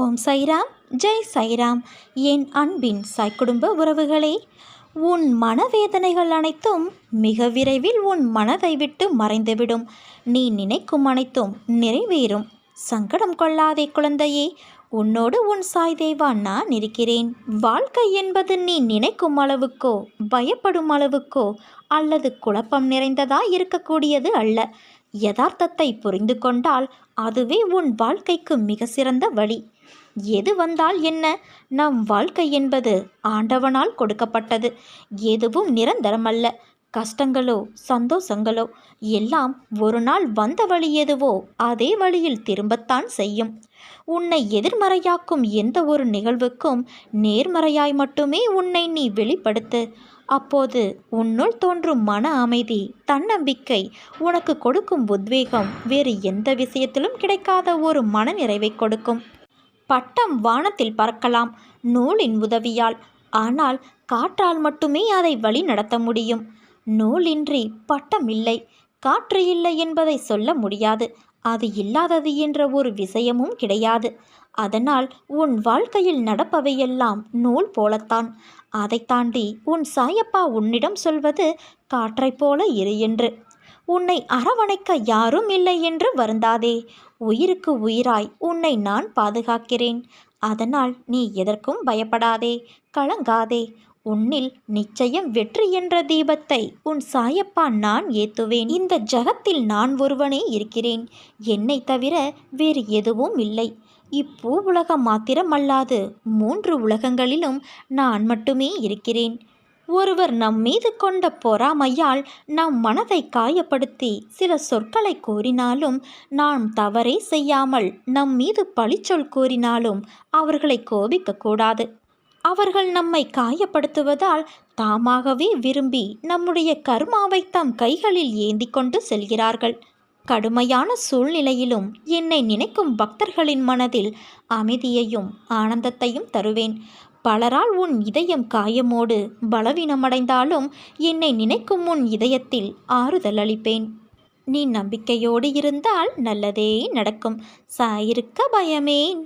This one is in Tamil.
ஓம் சைராம், ஜெய் சைராம். என் அன்பின் சாய் குடும்ப உறவுகளே, உன் மனவேதனைகள் அனைத்தும் மிக விரைவில் உன் மனதை விட்டு மறைந்துவிடும். நீ நினைக்கும் அனைத்தும் நிறைவேறும். சங்கடம் கொள்ளாதே குழந்தையே, உன்னோடு உன் சாய் தேவா நான் இருக்கிறேன். வாழ்க்கை என்பது நீ நினைக்கும் அளவுக்கோ பயப்படும் அளவுக்கோ அல்லது குழப்பம் நிறைந்ததாய் இருக்கக்கூடியது அல்ல. யதார்த்தத்தை புரிந்து கொண்டால் அதுவே உன் வாழ்க்கைக்கு மிக சிறந்த வழி. எது வந்தால் என்ன, நம் வாழ்க்கை என்பது ஆண்டவனால் கொடுக்கப்பட்டது. எதுவும் நிரந்தரமல்ல. கஷ்டங்களோ சந்தோஷங்களோ எல்லாம் ஒரு நாள் வந்த வழி எதுவோ அதே வழியில் திரும்பத்தான் செய்யும். உன்னை எதிர்மறையாக்கும் எந்த ஒரு நிகழ்வுக்கும் நேர்மறையாய் மட்டுமே உன்னை நீ வெளிப்படுத்து. அப்போது உன்னுள் தோன்றும் மன அமைதி, தன்னம்பிக்கை உனக்கு கொடுக்கும் உத்வேகம் வேறு எந்த விஷயத்திலும் கிடைக்காத ஒரு மனநிறைவை கொடுக்கும். பட்டம் வானத்தில் பறக்கலாம் நூலின் உதவியால். ஆனால் காற்றால் மட்டுமே அதை வழி நடத்த முடியும். நூலின்றி பட்டம் இல்லை. காற்று இல்லை என்பதை சொல்ல முடியாது. அது இல்லாதது என்ற ஒரு விஷயமும் கிடையாது. அதனால் உன் வாழ்க்கையில் நடப்பவையெல்லாம் நூல் போலத்தான். அதை தாண்டி உன் சாயப்பா உன்னிடம் சொல்வது காற்றைப் போல இரு என்று. உன்னை அரவணைக்க யாரும் இல்லை என்று வருந்தாதே. உயிருக்கு உயிராய் உன்னை நான் பாதுகாக்கிறேன். அதனால் நீ எதற்கும் பயப்படாதே, கலங்காதே. உன்னில் நிச்சயம் வெற்றி என்ற தீபத்தை உன் சாயப்பா நான் ஏத்துவேன். இந்த ஜகத்தில் நான் ஒருவனே இருக்கிறேன். என்னை தவிர வேறு எதுவும் இல்லை. இப்பூ உலகம் மாத்திரமல்லாது 3 உலகங்களிலும் நான் மட்டுமே இருக்கிறேன். ஒருவர் நம் மீது கொண்ட பொறாமையால் நம் மனதை காயப்படுத்தி சில சொற்களை கூறினாலும், நாம் தவறே செய்யாமல் நம் மீது பழிச்சொல் கூறினாலும் அவர்களை கோபிக்கக்கூடாது. அவர்கள் நம்மை காயப்படுத்துவதால் தாமாகவே விரும்பி நம்முடைய கர்மாவை தம் கைகளில் ஏந்தி கொண்டு செல்கிறார்கள். கடுமையான சூழ்நிலையிலும் என்னை நினைக்கும் பக்தர்களின் மனதில் அமைதியையும் ஆனந்தத்தையும் தருவேன். பலரால் உன் இதயம் காயமோடு பலவீனமடைந்தாலும் என்னை நினைக்கும் உன் இதயத்தில் ஆறுதல் அளிப்பேன். நீ நம்பிக்கையோடு இருந்தால் நல்லதே நடக்கும். சாயிருக்க பயமேன்.